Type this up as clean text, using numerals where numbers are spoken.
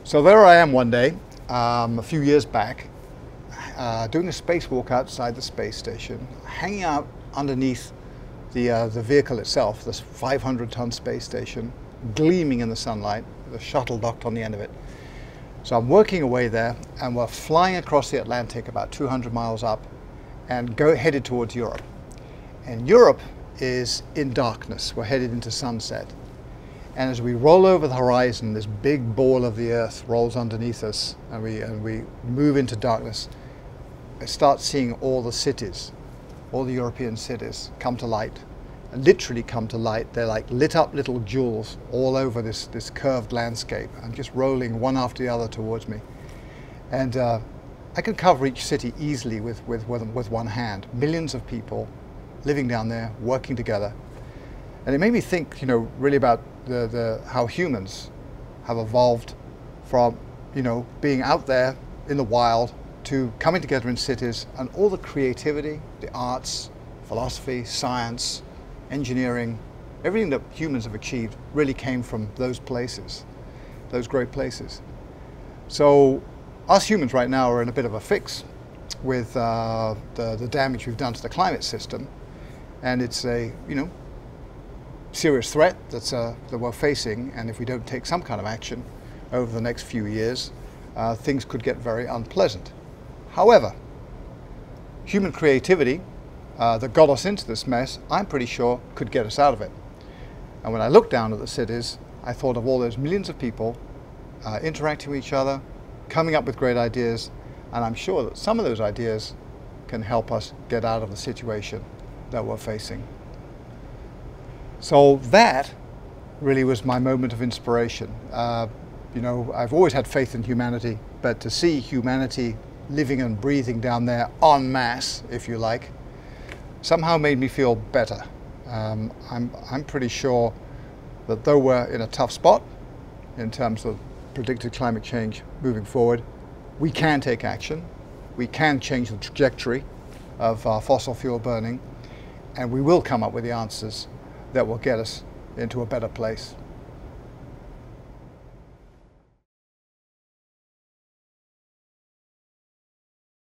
So there I am one day, a few years back, doing a spacewalk outside the space station, hanging out underneath the vehicle itself, this 500-ton space station, gleaming in the sunlight, with a shuttle docked on the end of it. So I'm working away there, and we're flying across the Atlantic about 200 miles up and headed towards Europe. And Europe is in darkness. We're headed into sunset. And as we roll over the horizon, this big ball of the Earth rolls underneath us, and we move into darkness. I start seeing all the cities, all the European cities come to light, and literally come to light. They're like lit up little jewels all over this curved landscape, and just rolling one after the other towards me. And I can cover each city easily with one hand. Millions of people living down there, working together. And it made me think, really about how humans have evolved from, being out there in the wild to coming together in cities, and all the creativity, the arts, philosophy, science, engineering, everything that humans have achieved really came from those places, those great places. So us humans right now are in a bit of a fix with the damage we've done to the climate system, and it's a, serious threat that we're facing, and if we don't take some kind of action over the next few years, things could get very unpleasant. However, human creativity that got us into this mess, I'm pretty sure could get us out of it. And when I looked down at the cities, I thought of all those millions of people interacting with each other, coming up with great ideas, and I'm sure that some of those ideas can help us get out of the situation that we're facing. So that really was my moment of inspiration. I've always had faith in humanity, but to see humanity living and breathing down there en masse, if you like, somehow made me feel better. I'm pretty sure that though we're in a tough spot in terms of predicted climate change moving forward, we can take action. We can change the trajectory of fossil fuel burning, and we will come up with the answers that will get us into a better place.